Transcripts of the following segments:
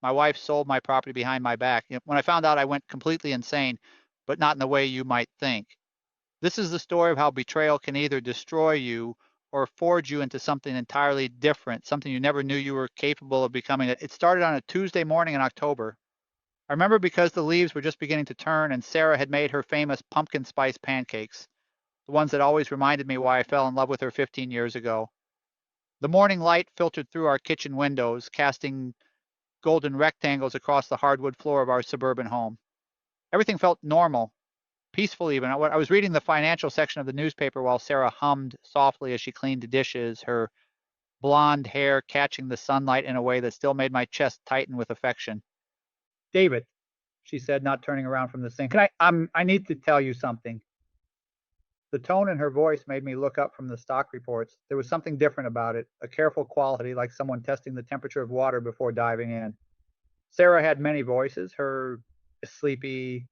My wife sold my property behind my back. When I found out, I went completely insane, but not in the way you might think. This is the story of how betrayal can either destroy you or forge you into something entirely different, something you never knew you were capable of becoming. It started on a Tuesday morning in October. I remember because the leaves were just beginning to turn and Sarah had made her famous pumpkin spice pancakes, the ones that always reminded me why I fell in love with her 15 years ago. The morning light filtered through our kitchen windows, casting golden rectangles across the hardwood floor of our suburban home. Everything felt normal, peaceful even. I was reading the financial section of the newspaper while Sarah hummed softly as she cleaned the dishes, her blonde hair catching the sunlight in a way that still made my chest tighten with affection. David, she said, not turning around from the sink. I need to tell you something. The tone in her voice made me look up from the stock reports. There was something different about it, a careful quality, like someone testing the temperature of water before diving in. Sarah had many voices, her sleepy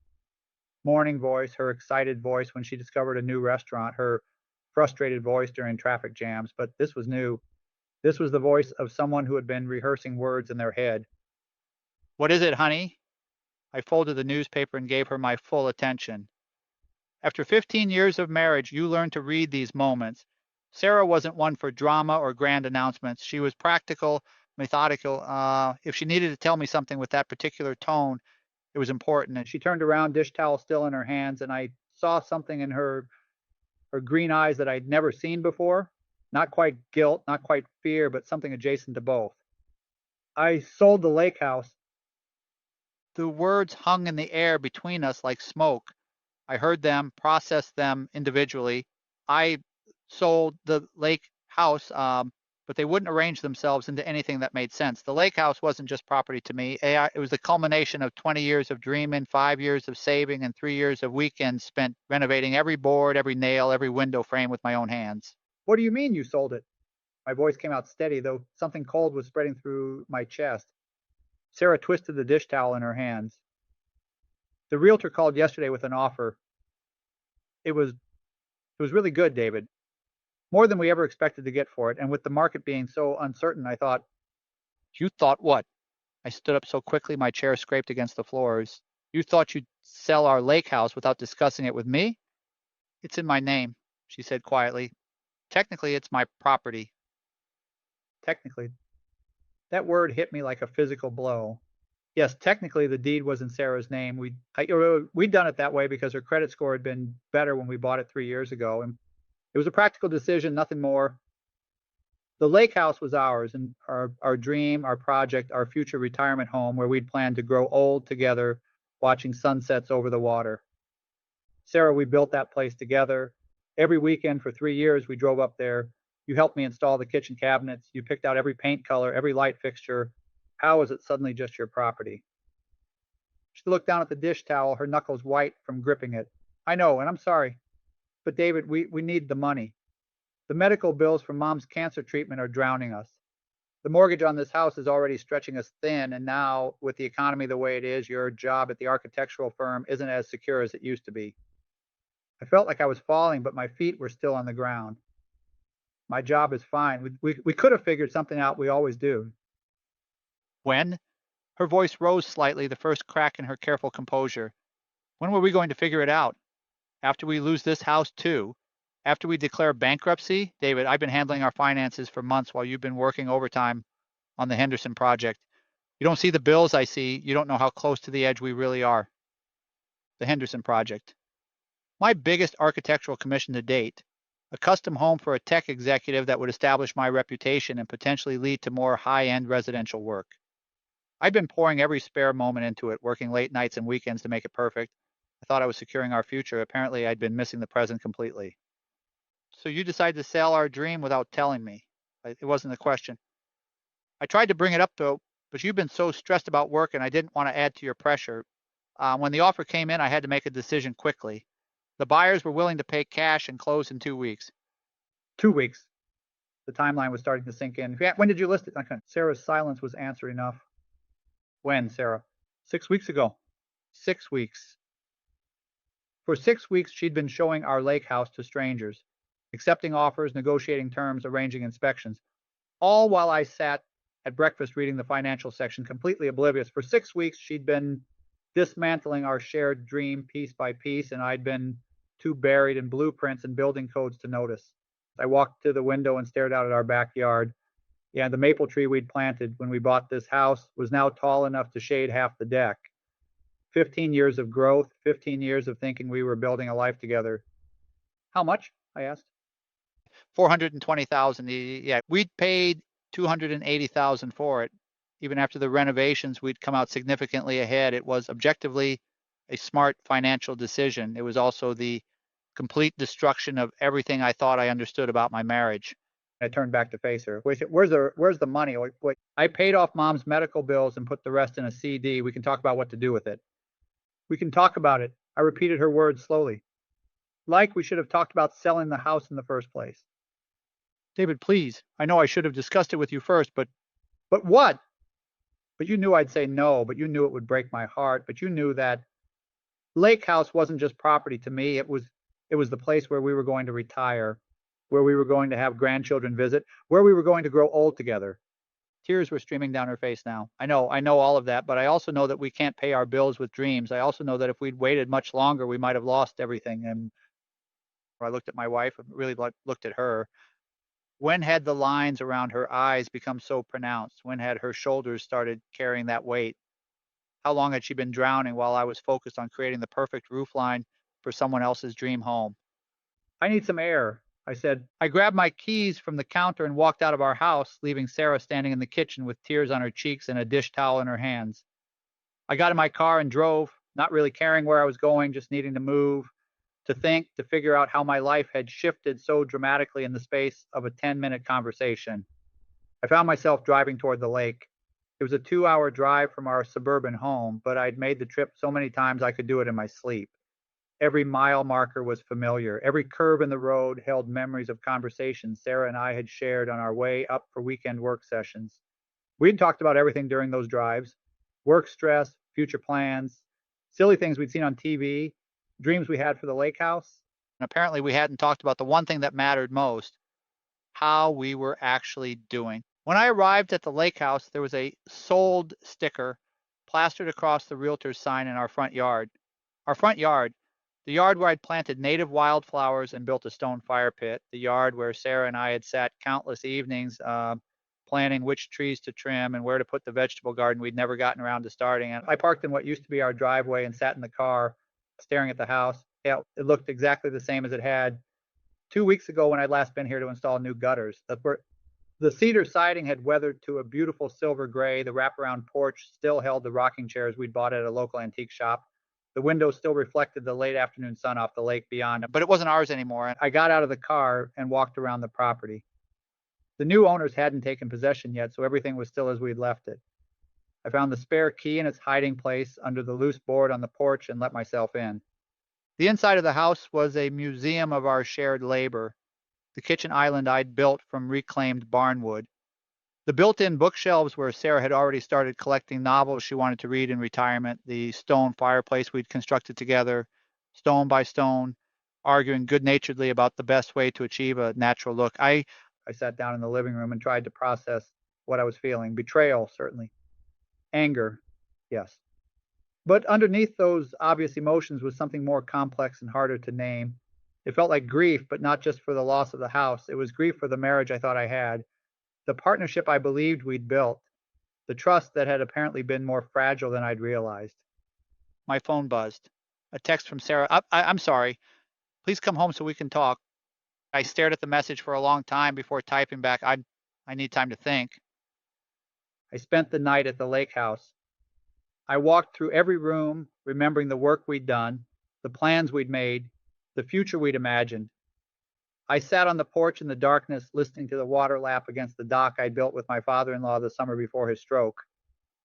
morning voice, her excited voice when she discovered a new restaurant, her frustrated voice during traffic jams. But this was new. This was the voice of someone who had been rehearsing words in their head. What is it, honey? I folded the newspaper and gave her my full attention. After 15 years of marriage, you learn to read these moments. Sarah wasn't one for drama or grand announcements. She was practical, methodical. If she needed to tell me something with that particular tone, it was important. And she turned around, dish towel still in her hands, and I saw something in her green eyes that I'd never seen before. Not quite guilt, not quite fear, but something adjacent to both. I sold the lake house. The words hung in the air between us like smoke. I heard them, processed them individually. I sold the lake house, but they wouldn't arrange themselves into anything that made sense. The lake house wasn't just property to me. It was the culmination of 20 years of dreaming, 5 years of saving, and 3 years of weekends spent renovating every board, every nail, every window frame with my own hands. What do you mean you sold it? My voice came out steady, though something cold was spreading through my chest. Sarah twisted the dish towel in her hands. The realtor called yesterday with an offer. It was really good, David. More than we ever expected to get for it, and with the market being so uncertain, I thought, you thought what? I stood up so quickly my chair scraped against the floors. You thought you'd sell our lake house without discussing it with me? It's in my name, she said quietly. Technically, it's my property. Technically. That word hit me like a physical blow. Yes, technically the deed was in Sarah's name. We'd done it that way because her credit score had been better when we bought it 3 years ago, and it was a practical decision, nothing more. The lake house was ours, and our dream, our project, our future retirement home where we'd planned to grow old together, watching sunsets over the water. Sarah, we built that place together. Every weekend for 3 years, we drove up there. You helped me install the kitchen cabinets. You picked out every paint color, every light fixture. How was it suddenly just your property? She looked down at the dish towel, her knuckles white from gripping it. I know, and I'm sorry. But David, we need the money. The medical bills for mom's cancer treatment are drowning us. The mortgage on this house is already stretching us thin, and now, with the economy the way it is, your job at the architectural firm isn't as secure as it used to be. I felt like I was falling, but my feet were still on the ground. My job is fine. We could have figured something out. We always do. When? Her voice rose slightly, the first crack in her careful composure. When were we going to figure it out? After we lose this house, too? After we declare bankruptcy? David, I've been handling our finances for months while you've been working overtime on the Henderson project. You don't see the bills I see. You don't know how close to the edge we really are. The Henderson project. My biggest architectural commission to date. A custom home for a tech executive that would establish my reputation and potentially lead to more high-end residential work. I've been pouring every spare moment into it, working late nights and weekends to make it perfect. I thought I was securing our future. Apparently, I'd been missing the present completely. So you decided to sell our dream without telling me. It wasn't a question. I tried to bring it up, though, but you've been so stressed about work and I didn't want to add to your pressure. When the offer came in, I had to make a decision quickly. The buyers were willing to pay cash and close in 2 weeks. 2 weeks. The timeline was starting to sink in. When did you list it? Okay. Sarah's silence was answer enough. When, Sarah? 6 weeks ago. 6 weeks. For 6 weeks, she'd been showing our lake house to strangers, accepting offers, negotiating terms, arranging inspections, all while I sat at breakfast reading the financial section, completely oblivious. For 6 weeks, she'd been dismantling our shared dream piece by piece, and I'd been too buried in blueprints and building codes to notice. I walked to the window and stared out at our backyard. Yeah, the maple tree we'd planted when we bought this house was now tall enough to shade half the deck. 15 years of growth, 15 years of thinking we were building a life together. How much? I asked. 420,000. Yeah, we'd paid 280,000 for it. Even after the renovations, we'd come out significantly ahead. It was objectively a smart financial decision. It was also the complete destruction of everything I thought I understood about my marriage. I turned back to face her. Where's the money? Wait, I paid off Mom's medical bills and put the rest in a CD. We can talk about what to do with it. We can talk about it. I repeated her words slowly. Like we should have talked about selling the house in the first place. David, please. I know I should have discussed it with you first, but what? But you knew I'd say no, but you knew it would break my heart, but you knew that Lake House wasn't just property to me. It was the place where we were going to retire, where we were going to have grandchildren visit, where we were going to grow old together. Tears were streaming down her face now. I know all of that, but I also know that we can't pay our bills with dreams. I also know that if we'd waited much longer, we might have lost everything. And I looked at my wife and really looked at her. When had the lines around her eyes become so pronounced? When had her shoulders started carrying that weight? How long had she been drowning while I was focused on creating the perfect roofline for someone else's dream home? I need some air, I said. I grabbed my keys from the counter and walked out of our house, leaving Sarah standing in the kitchen with tears on her cheeks and a dish towel in her hands. I got in my car and drove, not really caring where I was going, just needing to move, to think, to figure out how my life had shifted so dramatically in the space of a 10-minute conversation. I found myself driving toward the lake. It was a 2-hour drive from our suburban home, but I'd made the trip so many times I could do it in my sleep. Every mile marker was familiar. Every curve in the road held memories of conversations Sarah and I had shared on our way up for weekend work sessions. We'd talked about everything during those drives: work stress, future plans, silly things we'd seen on TV, dreams we had for the lake house. And apparently we hadn't talked about the one thing that mattered most: how we were actually doing. When I arrived at the lake house, there was a sold sticker plastered across the realtor's sign in our front yard. Our front yard, the yard where I'd planted native wildflowers and built a stone fire pit, the yard where Sarah and I had sat countless evenings planning which trees to trim and where to put the vegetable garden we'd never gotten around to starting. And I parked in what used to be our driveway and sat in the car staring at the house. Yeah, it looked exactly the same as it had 2 weeks ago when I'd last been here to install new gutters. The cedar siding had weathered to a beautiful silver gray. The wraparound porch still held the rocking chairs we'd bought at a local antique shop. The windows still reflected the late afternoon sun off the lake beyond, but it wasn't ours anymore. I got out of the car and walked around the property. The new owners hadn't taken possession yet, so everything was still as we'd left it. I found the spare key in its hiding place under the loose board on the porch and let myself in. The inside of the house was a museum of our shared labor. The kitchen island I'd built from reclaimed barnwood. The built-in bookshelves where Sarah had already started collecting novels she wanted to read in retirement, the stone fireplace we'd constructed together, stone by stone, arguing good-naturedly about the best way to achieve a natural look. I sat down in the living room and tried to process what I was feeling. Betrayal, certainly. Anger, yes. But underneath those obvious emotions was something more complex and harder to name. It felt like grief, but not just for the loss of the house. It was grief for the marriage I thought I had, the partnership I believed we'd built, the trust that had apparently been more fragile than I'd realized. My phone buzzed. A text from Sarah. I'm sorry. Please come home so we can talk. I stared at the message for a long time before typing back, I need time to think. I spent the night at the lake house. I walked through every room, remembering the work we'd done, the plans we'd made, the future we'd imagined. I sat on the porch in the darkness, listening to the water lap against the dock I'd built with my father-in-law the summer before his stroke.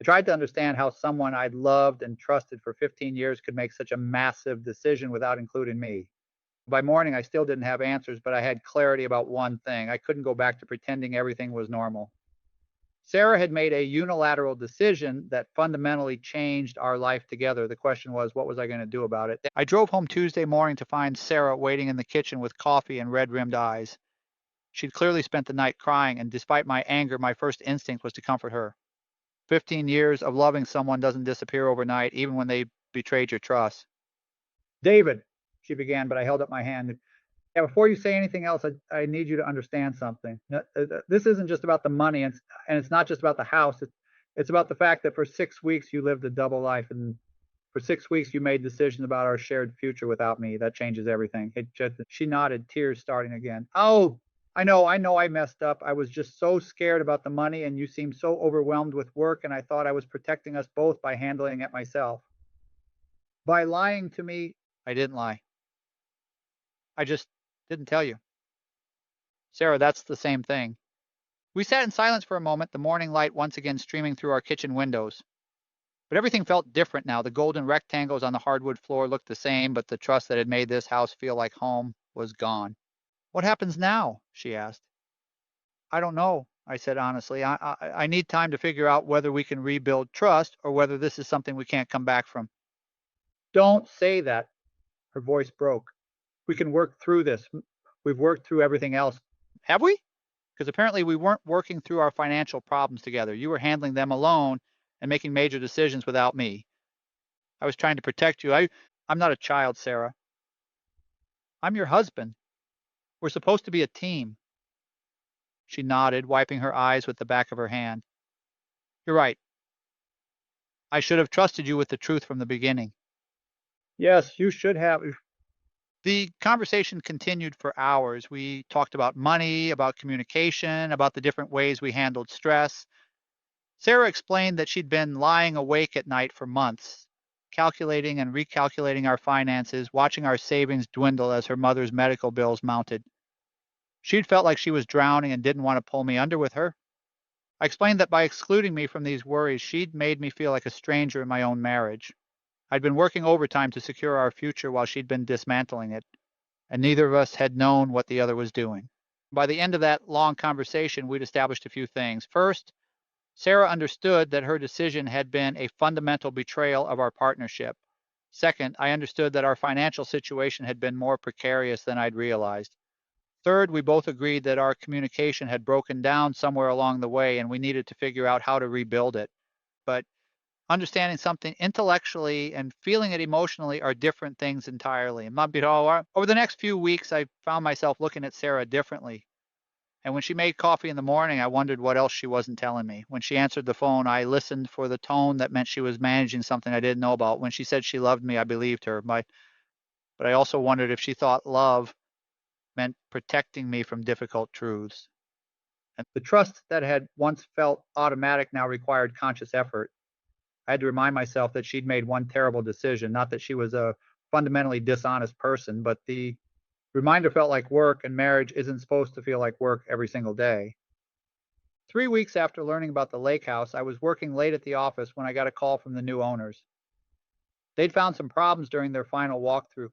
I tried to understand how someone I'd loved and trusted for 15 years could make such a massive decision without including me. By morning, I still didn't have answers, but I had clarity about one thing. I couldn't go back to pretending everything was normal. Sarah had made a unilateral decision that fundamentally changed our life together. The question was, what was I going to do about it? I drove home Tuesday morning to find Sarah waiting in the kitchen with coffee and red-rimmed eyes. She'd clearly spent the night crying, and despite my anger, my first instinct was to comfort her. 15 years of loving someone doesn't disappear overnight, even when they betrayed your trust. David, she began, but I held up my hand. Yeah, before you say anything else, I need you to understand something. This isn't just about the money, and it's not just about the house. It's about the fact that for 6 weeks you lived a double life, and for 6 weeks you made decisions about our shared future without me. That changes everything. She nodded, tears starting again. Oh, I know I messed up. I was just so scared about the money, and you seemed so overwhelmed with work, and I thought I was protecting us both by handling it myself. By lying to me, I didn't lie. I just didn't tell you. Sarah, that's the same thing. We sat in silence for a moment, the morning light once again streaming through our kitchen windows. But everything felt different now. The golden rectangles on the hardwood floor looked the same, but the trust that had made this house feel like home was gone. What happens now? She asked. I don't know, I said honestly. I need time to figure out whether we can rebuild trust or whether this is something we can't come back from. Don't say that. Her voice broke. We can work through this. We've worked through everything else. Have we? Because apparently we weren't working through our financial problems together. You were handling them alone and making major decisions without me. I was trying to protect you. I'm not a child, Sarah. I'm your husband. We're supposed to be a team. She nodded, wiping her eyes with the back of her hand. You're right. I should have trusted you with the truth from the beginning. Yes, you should have. The conversation continued for hours. We talked about money, about communication, about the different ways we handled stress. Sarah explained that she'd been lying awake at night for months, calculating and recalculating our finances, watching our savings dwindle as her mother's medical bills mounted. She'd felt like she was drowning and didn't want to pull me under with her. I explained that by excluding me from these worries, she'd made me feel like a stranger in my own marriage. I'd been working overtime to secure our future while she'd been dismantling it, and neither of us had known what the other was doing. By the end of that long conversation, we'd established a few things. First, Sarah understood that her decision had been a fundamental betrayal of our partnership. Second, I understood that our financial situation had been more precarious than I'd realized. Third, we both agreed that our communication had broken down somewhere along the way and we needed to figure out how to rebuild it. But understanding something intellectually and feeling it emotionally are different things entirely. Over the next few weeks, I found myself looking at Sarah differently. And when she made coffee in the morning, I wondered what else she wasn't telling me. When she answered the phone, I listened for the tone that meant she was managing something I didn't know about. When she said she loved me, I believed her. But I also wondered if she thought love meant protecting me from difficult truths. And the trust that had once felt automatic now required conscious effort. I had to remind myself that she'd made one terrible decision, not that she was a fundamentally dishonest person, but the reminder felt like work, and marriage isn't supposed to feel like work every single day. 3 weeks after learning about the lake house, I was working late at the office when I got a call from the new owners. They'd found some problems during their final walkthrough,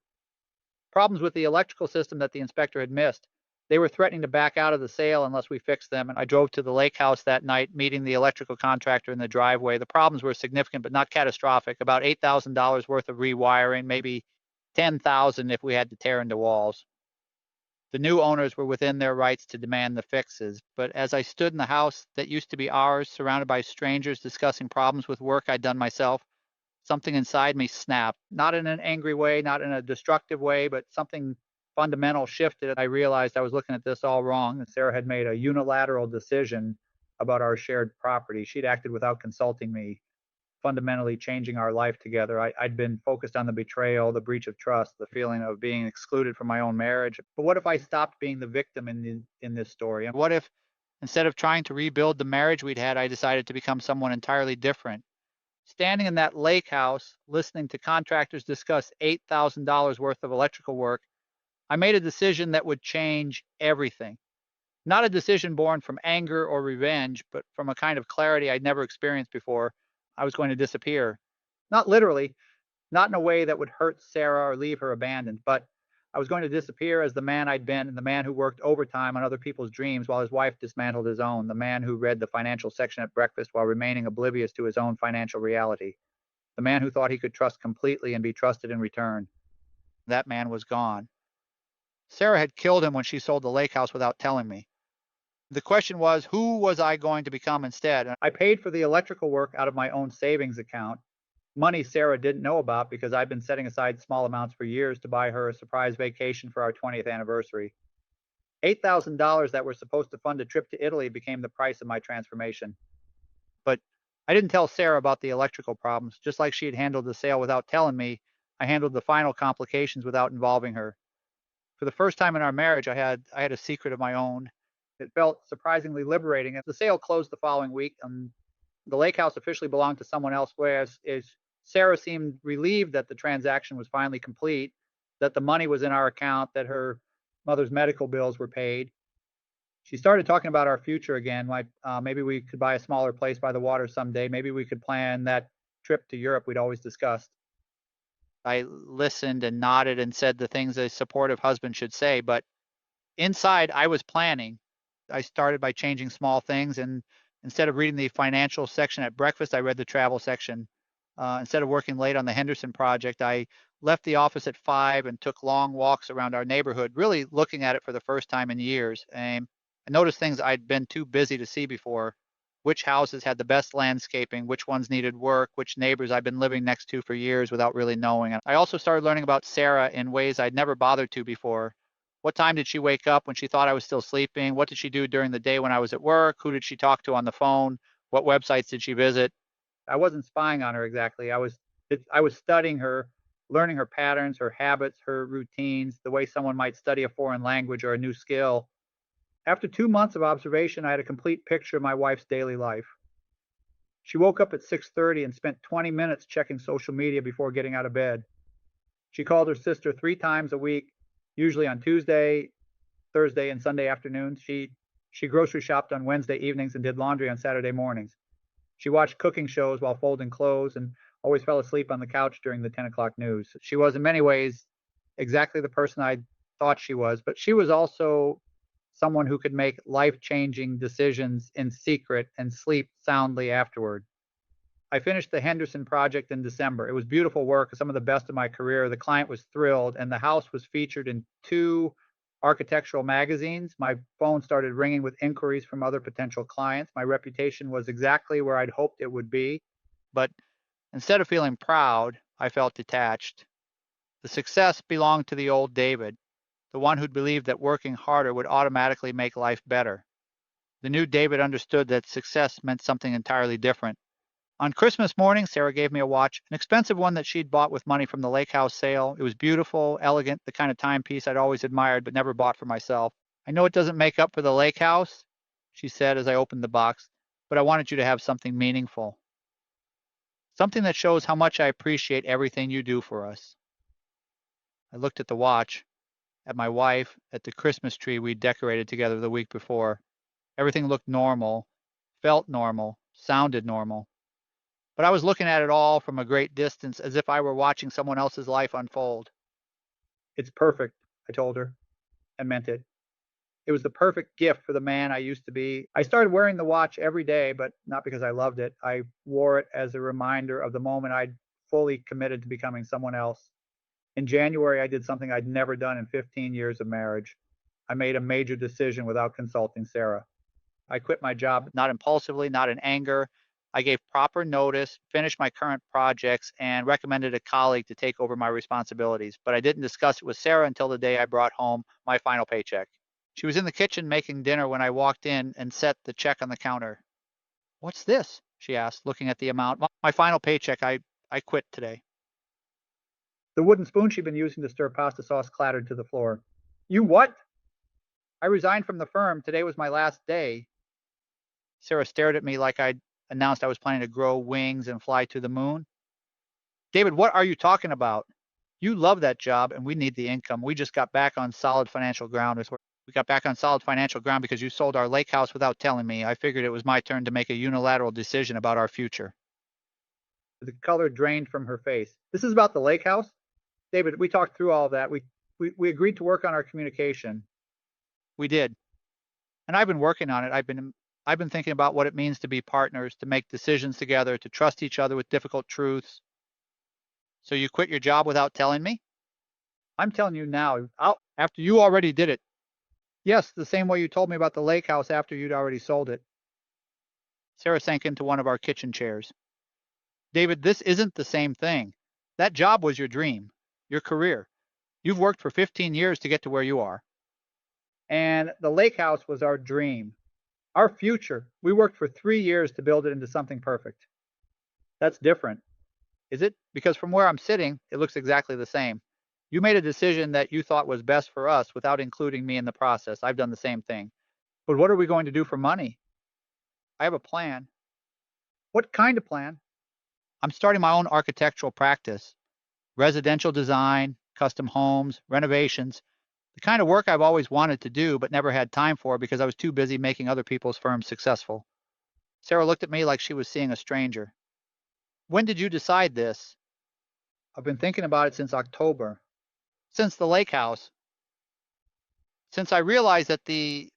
problems with the electrical system that the inspector had missed. They were threatening to back out of the sale unless we fixed them, and I drove to the lake house that night, meeting the electrical contractor in the driveway. The problems were significant, but not catastrophic. About $8,000 worth of rewiring, maybe $10,000 if we had to tear into walls. The new owners were within their rights to demand the fixes, but as I stood in the house that used to be ours, surrounded by strangers discussing problems with work I'd done myself, something inside me snapped. Not in an angry way, not in a destructive way, but something fundamental shifted. I realized I was looking at this all wrong, and Sarah had made a unilateral decision about our shared property. She'd acted without consulting me, fundamentally changing our life together. I'd been focused on the betrayal, the breach of trust, the feeling of being excluded from my own marriage. But what if I stopped being the victim in this story? And what if, instead of trying to rebuild the marriage we'd had, I decided to become someone entirely different? Standing in that lake house, listening to contractors discuss $8,000 worth of electrical work, I made a decision that would change everything. Not a decision born from anger or revenge, but from a kind of clarity I'd never experienced before. I was going to disappear. Not literally, not in a way that would hurt Sarah or leave her abandoned, but I was going to disappear as the man I'd been, and the man who worked overtime on other people's dreams while his wife dismantled his own, the man who read the financial section at breakfast while remaining oblivious to his own financial reality, the man who thought he could trust completely and be trusted in return. That man was gone. Sarah had killed him when she sold the lake house without telling me. The question was, who was I going to become instead? I paid for the electrical work out of my own savings account, money Sarah didn't know about because I'd been setting aside small amounts for years to buy her a surprise vacation for our 20th anniversary. $8,000 that were supposed to fund a trip to Italy became the price of my transformation. But I didn't tell Sarah about the electrical problems. Just like she had handled the sale without telling me, I handled the final complications without involving her. For the first time in our marriage, I had a secret of my own. It felt surprisingly liberating. The sale closed the following week, and the lake house officially belonged to someone else, whereas Sarah seemed relieved that the transaction was finally complete, that the money was in our account, that her mother's medical bills were paid. She started talking about our future again, like maybe we could buy a smaller place by the water someday. Maybe we could plan that trip to Europe we'd always discussed. I listened and nodded and said the things a supportive husband should say, but inside I was planning. I started by changing small things, and instead of reading the financial section at breakfast, I read the travel section. Instead of working late on the Henderson project, I left the office at 5 and took long walks around our neighborhood, really looking at it for the first time in years. And I noticed things I'd been too busy to see before. Which houses had the best landscaping, which ones needed work, which neighbors I'd been living next to for years without really knowing. And I also started learning about Sarah in ways I'd never bothered to before. What time did she wake up when she thought I was still sleeping? What did she do during the day when I was at work? Who did she talk to on the phone? What websites did she visit? I wasn't spying on her exactly. I was studying her, learning her patterns, her habits, her routines, the way someone might study a foreign language or a new skill. After 2 months of observation, I had a complete picture of my wife's daily life. She woke up at 6:30 and spent 20 minutes checking social media before getting out of bed. She called her sister 3 times a week, usually on Tuesday, Thursday, and Sunday afternoons. She grocery shopped on Wednesday evenings and did laundry on Saturday mornings. She watched cooking shows while folding clothes and always fell asleep on the couch during the 10 o'clock news. She was, in many ways, exactly the person I thought she was, but she was also someone who could make life changing decisions in secret and sleep soundly afterward. I finished the Henderson project in December. It was beautiful work, some of the best of my career. The client was thrilled, and the house was featured in 2 architectural magazines. My phone started ringing with inquiries from other potential clients. My reputation was exactly where I'd hoped it would be. But instead of feeling proud, I felt detached. The success belonged to the old David, the one who'd believed that working harder would automatically make life better. The new David understood that success meant something entirely different. On Christmas morning, Sarah gave me a watch, an expensive one that she'd bought with money from the lake house sale. It was beautiful, elegant, the kind of timepiece I'd always admired but never bought for myself. I know it doesn't make up for the lake house, she said as I opened the box, but I wanted you to have something meaningful. Something that shows how much I appreciate everything you do for us. I looked at the watch, at my wife, at the Christmas tree we'd decorated together the week before. Everything looked normal, felt normal, sounded normal. But I was looking at it all from a great distance, as if I were watching someone else's life unfold. It's perfect, I told her, and meant it. It was the perfect gift for the man I used to be. I started wearing the watch every day, but not because I loved it. I wore it as a reminder of the moment I'd fully committed to becoming someone else. In January, I did something I'd never done in 15 years of marriage. I made a major decision without consulting Sarah. I quit my job, not impulsively, not in anger. I gave proper notice, finished my current projects, and recommended a colleague to take over my responsibilities. But I didn't discuss it with Sarah until the day I brought home my final paycheck. She was in the kitchen making dinner when I walked in and set the check on the counter. "What's this?" she asked, looking at the amount. "My final paycheck. I quit today." The wooden spoon she'd been using to stir pasta sauce clattered to the floor. "You what?" "I resigned from the firm. Today was my last day." Sarah stared at me like I'd announced I was planning to grow wings and fly to the moon. "David, what are you talking about? You love that job, and we need the income. We just got back on solid financial ground. We got back on solid financial ground because you sold our lake house without telling me. I figured it was my turn to make a unilateral decision about our future." The color drained from her face. "This is about the lake house? David, we talked through all of that. We agreed to work on our communication." "We did. And I've been working on it. I've been thinking about what it means to be partners, to make decisions together, to trust each other with difficult truths." "So you quit your job without telling me?" "I'm telling you now. After you already did it." Yes, the same way you told me about the lake house after you'd already sold it. Sarah sank into one of our kitchen chairs. David, this isn't the same thing. That job was your dream, your career. You've worked for 15 years to get to where you are. And the lake house was our dream, our future. We worked for 3 years to build it into something perfect. That's different. Is it? Because from where I'm sitting, it looks exactly the same. You made a decision that you thought was best for us without including me in the process. I've done the same thing. But what are we going to do for money? I have a plan. What kind of plan? I'm starting my own architectural practice, residential design, custom homes, renovations, the kind of work I've always wanted to do but never had time for because I was too busy making other people's firms successful. Sarah looked at me like she was seeing a stranger. When did you decide this? I've been thinking about it since October. Since the lake house. Since I realized that the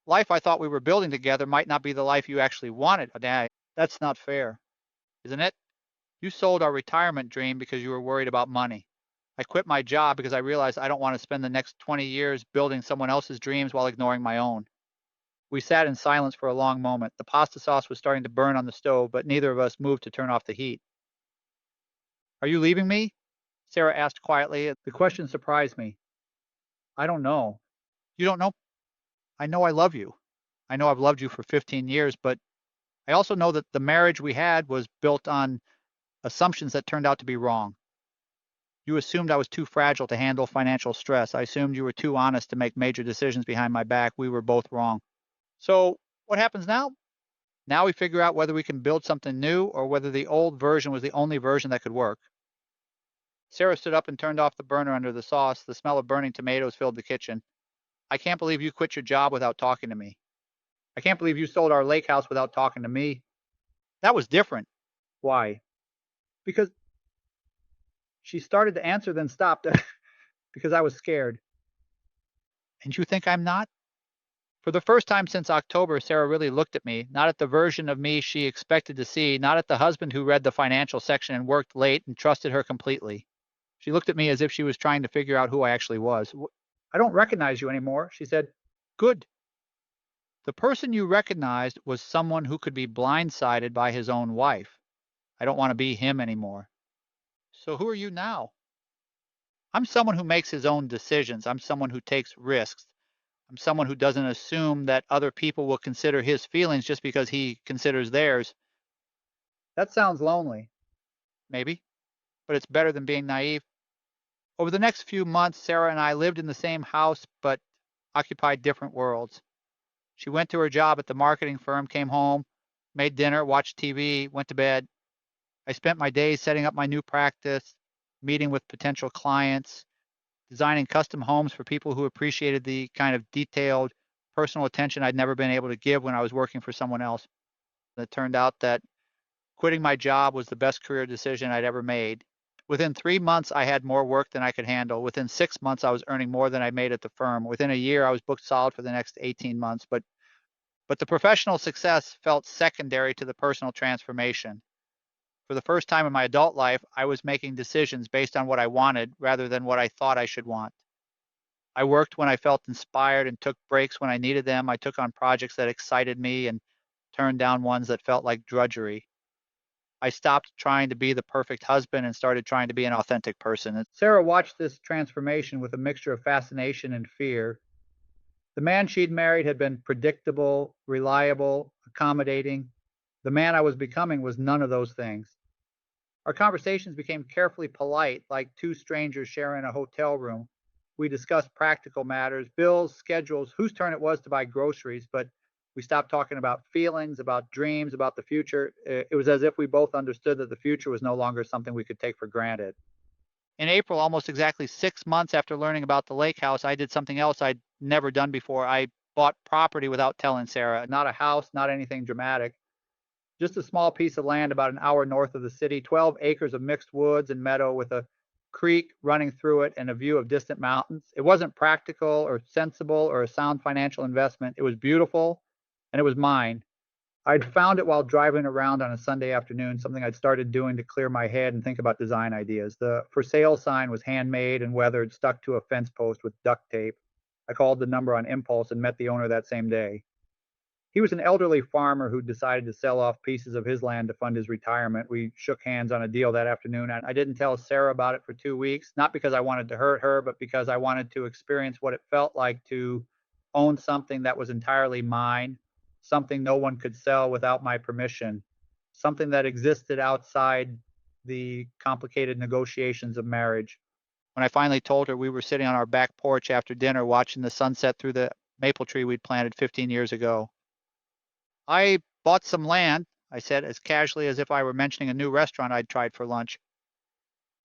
life I thought we were building together might not be the life you actually wanted. Dad, that's not fair, isn't it? You sold our retirement dream because you were worried about money. I quit my job because I realized I don't want to spend the next 20 years building someone else's dreams while ignoring my own. We sat in silence for a long moment. The pasta sauce was starting to burn on the stove, but neither of us moved to turn off the heat. Are you leaving me? Sarah asked quietly. The question surprised me. I don't know. You don't know? I know I love you. I know I've loved you for 15 years, but I also know that the marriage we had was built on assumptions that turned out to be wrong. You assumed I was too fragile to handle financial stress. I assumed you were too honest to make major decisions behind my back. We were both wrong. So, what happens now? Now we figure out whether we can build something new or whether the old version was the only version that could work. Sarah stood up and turned off the burner under the sauce. The smell of burning tomatoes filled the kitchen. I can't believe you quit your job without talking to me. I can't believe you sold our lake house without talking to me. That was different. Why? Because she started to answer, then stopped because I was scared. And you think I'm not? For the first time since October, Sarah really looked at me, not at the version of me she expected to see, not at the husband who read the financial section and worked late and trusted her completely. She looked at me as if she was trying to figure out who I actually was. I don't recognize you anymore, she said. Good. The person you recognized was someone who could be blindsided by his own wife. I don't want to be him anymore. So who are you now? I'm someone who makes his own decisions. I'm someone who takes risks. I'm someone who doesn't assume that other people will consider his feelings just because he considers theirs. That sounds lonely. Maybe, but it's better than being naive. Over the next few months, Sarah and I lived in the same house but occupied different worlds. She went to her job at the marketing firm, came home, made dinner, watched TV, went to bed. I spent my days setting up my new practice, meeting with potential clients, designing custom homes for people who appreciated the kind of detailed personal attention I'd never been able to give when I was working for someone else. It turned out that quitting my job was the best career decision I'd ever made. Within 3 months, I had more work than I could handle. Within 6 months, I was earning more than I made at the firm. Within a year, I was booked solid for the next 18 months. But the professional success felt secondary to the personal transformation. For the first time in my adult life, I was making decisions based on what I wanted rather than what I thought I should want. I worked when I felt inspired and took breaks when I needed them. I took on projects that excited me and turned down ones that felt like drudgery. I stopped trying to be the perfect husband and started trying to be an authentic person. Sarah watched this transformation with a mixture of fascination and fear. The man she'd married had been predictable, reliable, accommodating. The man I was becoming was none of those things. Our conversations became carefully polite, like two strangers sharing a hotel room. We discussed practical matters, bills, schedules, whose turn it was to buy groceries, but we stopped talking about feelings, about dreams, about the future. It was as if we both understood that the future was no longer something we could take for granted. In April, almost exactly 6 months after learning about the lake house, I did something else I'd never done before. I bought property without telling Sarah. Not a house, not anything dramatic. Just a small piece of land about an hour north of the city, 12 acres of mixed woods and meadow with a creek running through it and a view of distant mountains. It wasn't practical or sensible or a sound financial investment. It was beautiful and it was mine. I'd found it while driving around on a Sunday afternoon, something I'd started doing to clear my head and think about design ideas. The for sale sign was handmade and weathered, stuck to a fence post with duct tape. I called the number on impulse and met the owner that same day. He was an elderly farmer who decided to sell off pieces of his land to fund his retirement. We shook hands on a deal that afternoon, and I didn't tell Sarah about it for 2 weeks, not because I wanted to hurt her, but because I wanted to experience what it felt like to own something that was entirely mine, something no one could sell without my permission, something that existed outside the complicated negotiations of marriage. When I finally told her, we were sitting on our back porch after dinner watching the sunset through the maple tree we'd planted 15 years ago. I bought some land, I said, as casually as if I were mentioning a new restaurant I'd tried for lunch.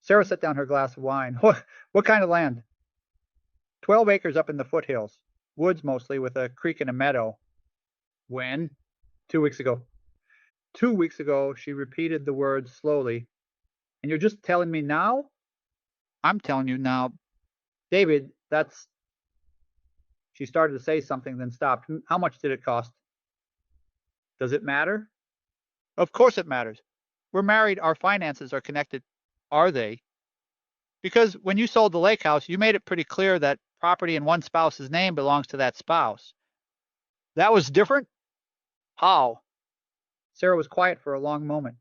Sarah set down her glass of wine. What kind of land? 12 acres up in the foothills, woods mostly, with a creek and a meadow. When? 2 weeks ago. 2 weeks ago, she repeated the words slowly. And you're just telling me now? I'm telling you now. David, that's... She started to say something, then stopped. How much did it cost? Does it matter? Of course it matters. We're married. Our finances are connected. Are they? Because when you sold the lake house, you made it pretty clear that property in one spouse's name belongs to that spouse. That was different? How? Sarah was quiet for a long moment.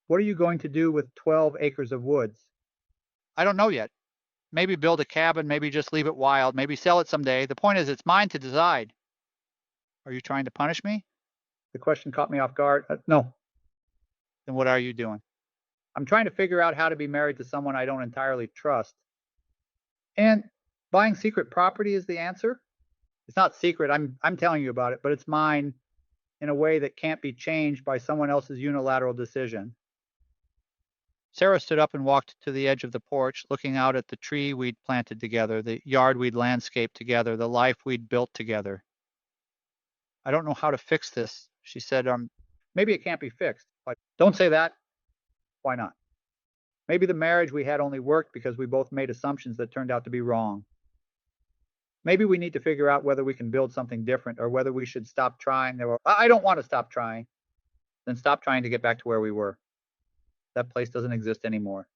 What are you going to do with 12 acres of woods? I don't know yet. Maybe build a cabin, maybe just leave it wild, maybe sell it someday. The point is, it's mine to decide. Are you trying to punish me? The question caught me off guard. No. Then what are you doing? I'm trying to figure out how to be married to someone I don't entirely trust. And buying secret property is the answer? It's not secret. I'm telling you about it, but it's mine in a way that can't be changed by someone else's unilateral decision. Sarah stood up and walked to the edge of the porch, looking out at the tree we'd planted together, the yard we'd landscaped together, the life we'd built together. I don't know how to fix this, she said. Maybe it can't be fixed. But don't say that. Why not? Maybe the marriage we had only worked because we both made assumptions that turned out to be wrong. Maybe we need to figure out whether we can build something different or whether we should stop trying. I don't want to stop trying. Then stop trying to get back to where we were. That place doesn't exist anymore.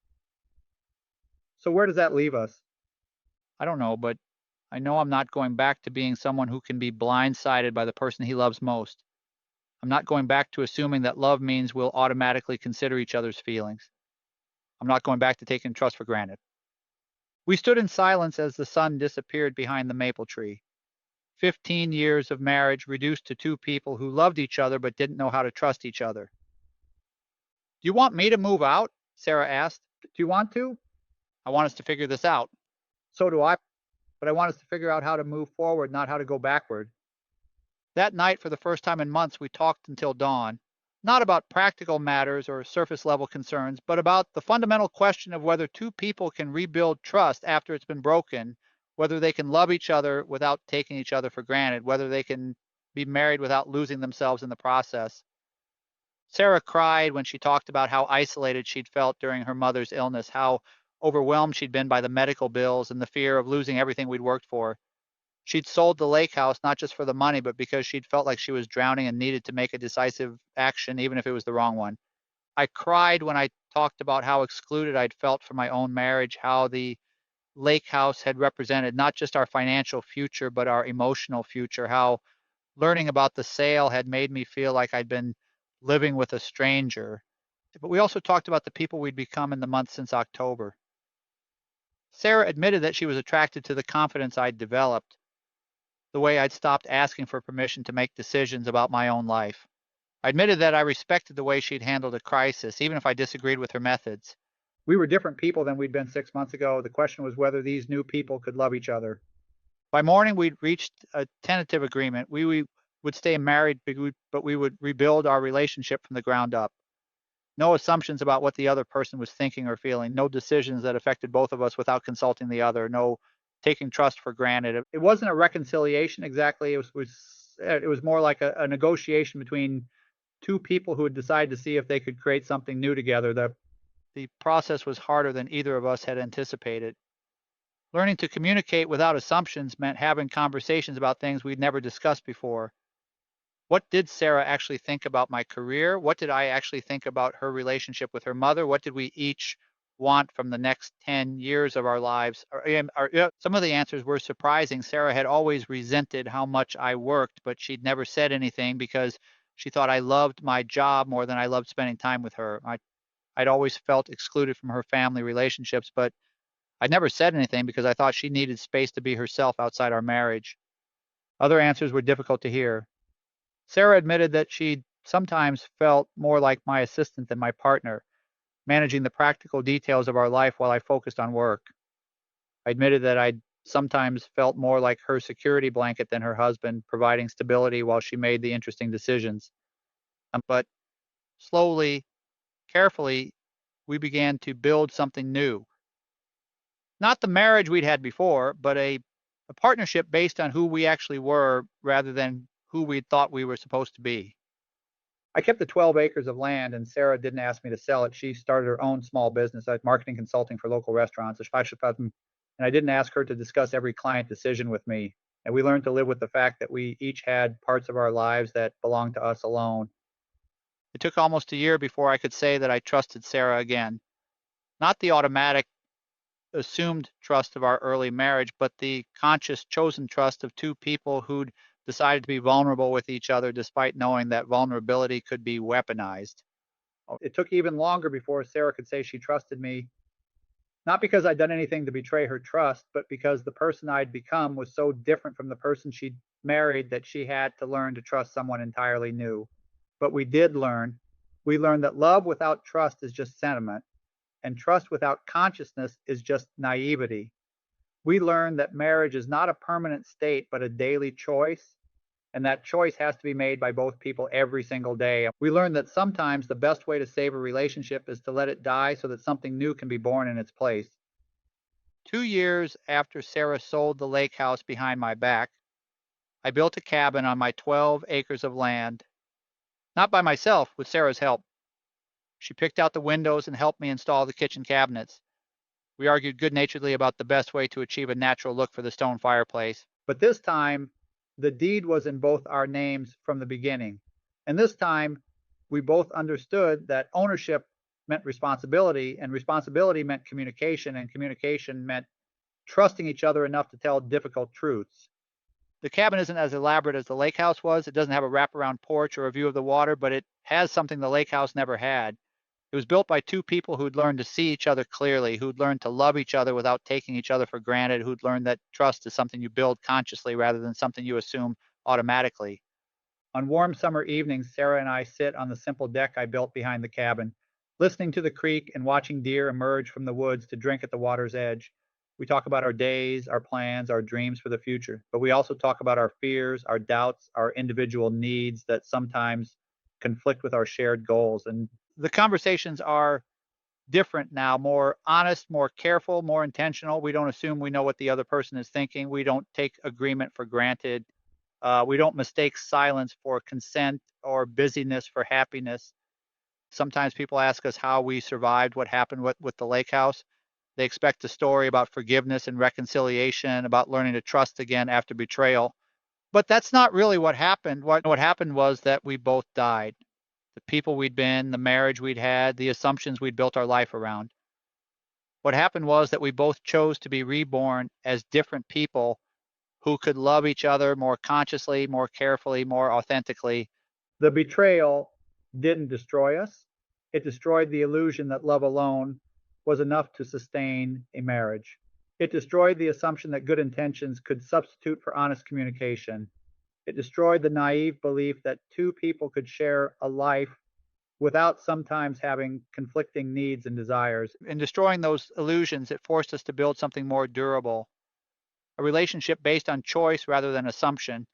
So where does that leave us? I don't know, but I know I'm not going back to being someone who can be blindsided by the person he loves most. I'm not going back to assuming that love means we'll automatically consider each other's feelings. I'm not going back to taking trust for granted. We stood in silence as the sun disappeared behind the maple tree. 15 years of marriage reduced to two people who loved each other but didn't know how to trust each other. Do you want me to move out? Sarah asked. Do you want to? I want us to figure this out. So do I, but I want us to figure out how to move forward, not how to go backward. That night, for the first time in months, we talked until dawn, not about practical matters or surface-level concerns, but about the fundamental question of whether two people can rebuild trust after it's been broken, whether they can love each other without taking each other for granted, whether they can be married without losing themselves in the process. Sarah cried when she talked about how isolated she'd felt during her mother's illness, how overwhelmed she'd been by the medical bills and the fear of losing everything we'd worked for. She'd sold the lake house not just for the money, but because she'd felt like she was drowning and needed to make a decisive action, even if it was the wrong one. I cried when I talked about how excluded I'd felt from my own marriage, how the lake house had represented not just our financial future, but our emotional future, how learning about the sale had made me feel like I'd been living with a stranger. But we also talked about the people we'd become in the months since October. Sarah admitted that she was attracted to the confidence I'd developed, the way I'd stopped asking for permission to make decisions about my own life. I admitted that I respected the way she'd handled a crisis, even if I disagreed with her methods. We were different people than we'd been 6 months ago. The question was whether these new people could love each other. By morning, we'd reached a tentative agreement. We would stay married, but we would rebuild our relationship from the ground up. No assumptions about what the other person was thinking or feeling, no decisions that affected both of us without consulting the other, no taking trust for granted. It wasn't a reconciliation exactly. It was more like a negotiation between two people who had decided to see if they could create something new together. The process was harder than either of us had anticipated. Learning to communicate without assumptions meant having conversations about things we'd never discussed before. What did Sarah actually think about my career? What did I actually think about her relationship with her mother? What did we each want from the next 10 years of our lives. Some of the answers were surprising. Sarah had always resented how much I worked, but she'd never said anything because she thought I loved my job more than I loved spending time with her. I'd always felt excluded from her family relationships, but I never said anything because I thought she needed space to be herself outside our marriage. Other answers were difficult to hear. Sarah admitted that she sometimes felt more like my assistant than my partner, managing the practical details of our life while I focused on work. I admitted that I sometimes felt more like her security blanket than her husband, providing stability while she made the interesting decisions. But slowly, carefully, we began to build something new. Not the marriage we'd had before, but a partnership based on who we actually were rather than who we thought we were supposed to be. I kept the 12 acres of land, and Sarah didn't ask me to sell it. She started her own small business, marketing consulting for local restaurants. And I didn't ask her to discuss every client decision with me. And we learned to live with the fact that we each had parts of our lives that belonged to us alone. It took almost a year before I could say that I trusted Sarah again. Not the automatic, assumed trust of our early marriage, but the conscious, chosen trust of two people who'd decided to be vulnerable with each other despite knowing that vulnerability could be weaponized. It took even longer before Sarah could say she trusted me, not because I'd done anything to betray her trust, but because the person I'd become was so different from the person she'd married that she had to learn to trust someone entirely new. But we did learn. We learned that love without trust is just sentiment, and trust without consciousness is just naivety. We learned that marriage is not a permanent state, but a daily choice, and that choice has to be made by both people every single day. We learned that sometimes the best way to save a relationship is to let it die so that something new can be born in its place. 2 years after Sarah sold the lake house behind my back, I built a cabin on my 12 acres of land, not by myself, with Sarah's help. She picked out the windows and helped me install the kitchen cabinets. We argued good-naturedly about the best way to achieve a natural look for the stone fireplace. But this time, the deed was in both our names from the beginning. And this time, we both understood that ownership meant responsibility, and responsibility meant communication, and communication meant trusting each other enough to tell difficult truths. The cabin isn't as elaborate as the lake house was. It doesn't have a wraparound porch or a view of the water, but it has something the lake house never had. It was built by two people who'd learned to see each other clearly, who'd learned to love each other without taking each other for granted, who'd learned that trust is something you build consciously rather than something you assume automatically. On warm summer evenings, Sarah and I sit on the simple deck I built behind the cabin, listening to the creek and watching deer emerge from the woods to drink at the water's edge. We talk about our days, our plans, our dreams for the future, but we also talk about our fears, our doubts, our individual needs that sometimes conflict with our shared goals. And the conversations are different now, more honest, more careful, more intentional. We don't assume we know what the other person is thinking. We don't take agreement for granted. We don't mistake silence for consent or busyness for happiness. Sometimes people ask us how we survived what happened with the lake house. They expect a story about forgiveness and reconciliation, about learning to trust again after betrayal. But that's not really what happened. What happened was that we both died. The people we'd been, the marriage we'd had, the assumptions we'd built our life around. What happened was that we both chose to be reborn as different people who could love each other more consciously, more carefully, more authentically. The betrayal didn't destroy us. It destroyed the illusion that love alone was enough to sustain a marriage. It destroyed the assumption that good intentions could substitute for honest communication. It destroyed the naive belief that two people could share a life without sometimes having conflicting needs and desires. In destroying those illusions, it forced us to build something more durable, a relationship based on choice rather than assumption,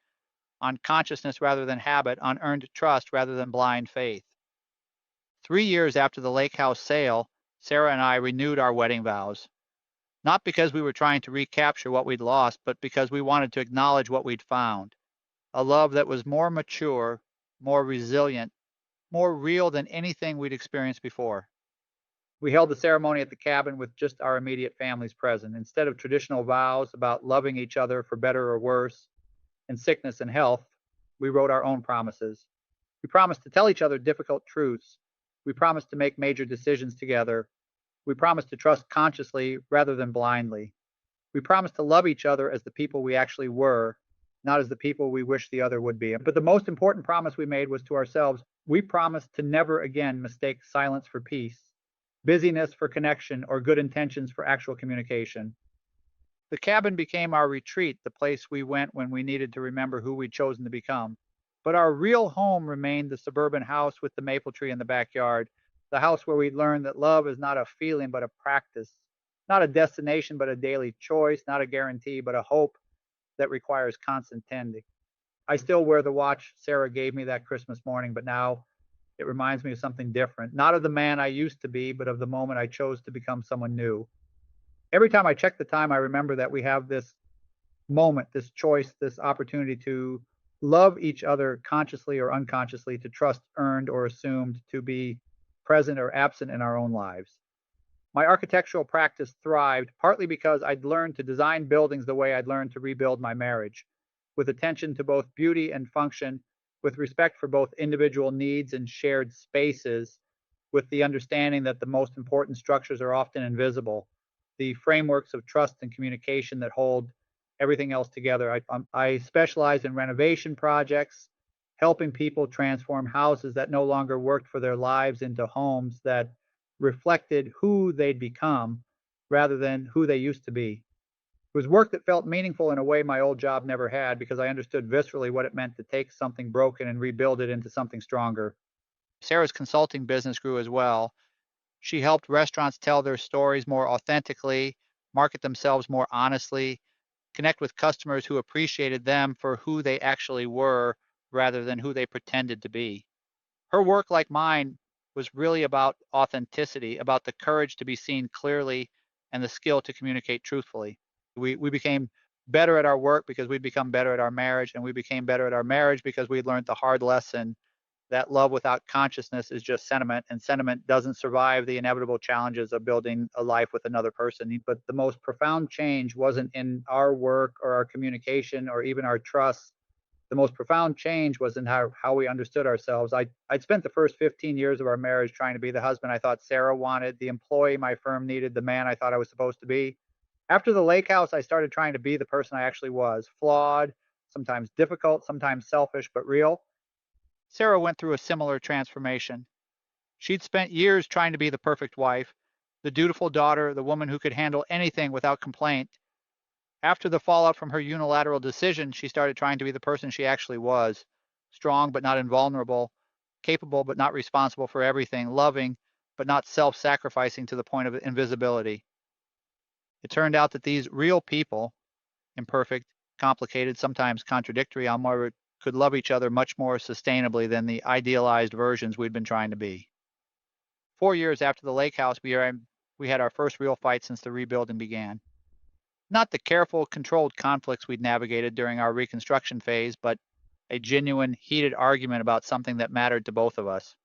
on consciousness rather than habit, on earned trust rather than blind faith. 3 years after the lake house sale, Sarah and I renewed our wedding vows. Not because we were trying to recapture what we'd lost, but because we wanted to acknowledge what we'd found. A love that was more mature, more resilient, more real than anything we'd experienced before. We held the ceremony at the cabin with just our immediate families present. Instead of traditional vows about loving each other for better or worse, in sickness and health, we wrote our own promises. We promised to tell each other difficult truths. We promised to make major decisions together. We promised to trust consciously rather than blindly. We promised to love each other as the people we actually were, not as the people we wish the other would be. But the most important promise we made was to ourselves. We promised to never again mistake silence for peace, busyness for connection, or good intentions for actual communication. The cabin became our retreat, the place we went when we needed to remember who we'd chosen to become. But our real home remained the suburban house with the maple tree in the backyard, the house where we learned that love is not a feeling but a practice, not a destination but a daily choice, not a guarantee but a hope that requires constant tending. I still wear the watch Sarah gave me that Christmas morning, but now it reminds me of something different, not of the man I used to be, but of the moment I chose to become someone new. Every time I check the time, I remember that we have this moment, this choice, this opportunity to love each other consciously or unconsciously, to trust earned or assumed, to be present or absent in our own lives. My architectural practice thrived partly because I'd learned to design buildings the way I'd learned to rebuild my marriage, with attention to both beauty and function, with respect for both individual needs and shared spaces, with the understanding that the most important structures are often invisible, the frameworks of trust and communication that hold everything else together. I specialize in renovation projects, helping people transform houses that no longer worked for their lives into homes that reflected who they'd become rather than who they used to be. It was work that felt meaningful in a way my old job never had because I understood viscerally what it meant to take something broken and rebuild it into something stronger. Sarah's consulting business grew as well. She helped restaurants tell their stories more authentically, market themselves more honestly, connect with customers who appreciated them for who they actually were rather than who they pretended to be. Her work, like mine, was really about authenticity, about the courage to be seen clearly and the skill to communicate truthfully. We became better at our work because we'd become better at our marriage, and we became better at our marriage because we'd learned the hard lesson that love without consciousness is just sentiment, and sentiment doesn't survive the inevitable challenges of building a life with another person. But the most profound change wasn't in our work or our communication or even our trust. The most profound change was in how we understood ourselves. I'd spent the first 15 years of our marriage trying to be the husband I thought Sarah wanted, the employee my firm needed, the man I thought I was supposed to be. After the lake house, I started trying to be the person I actually was, flawed, sometimes difficult, sometimes selfish, but real. Sarah went through a similar transformation. She'd spent years trying to be the perfect wife, the dutiful daughter, the woman who could handle anything without complaint. After the fallout from her unilateral decision, she started trying to be the person she actually was, strong but not invulnerable, capable but not responsible for everything, loving but not self-sacrificing to the point of invisibility. It turned out that these real people, imperfect, complicated, sometimes contradictory, however, could love each other much more sustainably than the idealized versions we'd been trying to be. 4 years after the lake house, we had our first real fight since the rebuilding began. Not the careful, controlled conflicts we'd navigated during our reconstruction phase, but a genuine, heated argument about something that mattered to both of us.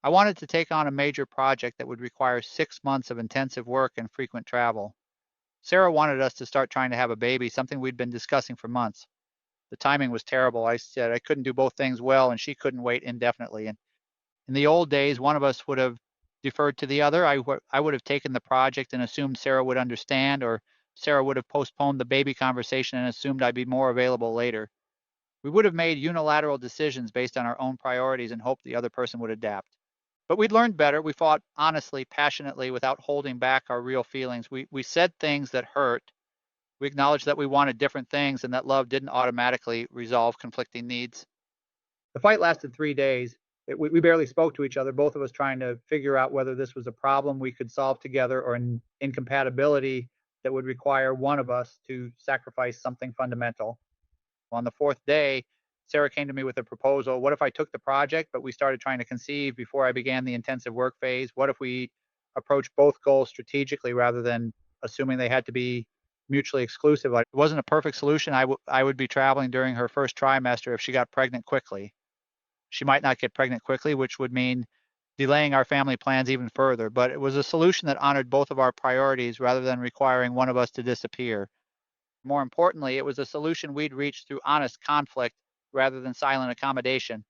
I wanted to take on a major project that would require 6 months of intensive work and frequent travel. Sarah wanted us to start trying to have a baby, something we'd been discussing for months. The timing was terrible. I said I couldn't do both things well, and she couldn't wait indefinitely. And in the old days, one of us would have deferred to the other. I would have taken the project and assumed Sarah would understand, or Sarah would have postponed the baby conversation and assumed I'd be more available later. We would have made unilateral decisions based on our own priorities and hoped the other person would adapt. But we'd learned better. We fought honestly, passionately, without holding back our real feelings. We said things that hurt. We acknowledged that we wanted different things and that love didn't automatically resolve conflicting needs. The fight lasted 3 days. We barely spoke to each other, both of us trying to figure out whether this was a problem we could solve together or an incompatibility that would require one of us to sacrifice something fundamental. On the fourth day, Sarah came to me with a proposal. What if I took the project, but we started trying to conceive before I began the intensive work phase? What if we approached both goals strategically rather than assuming they had to be mutually exclusive? It wasn't a perfect solution. I would be traveling during her first trimester if she got pregnant quickly. She might not get pregnant quickly, which would mean delaying our family plans even further. But it was a solution that honored both of our priorities rather than requiring one of us to disappear. More importantly, it was a solution we'd reached through honest conflict rather than silent accommodation.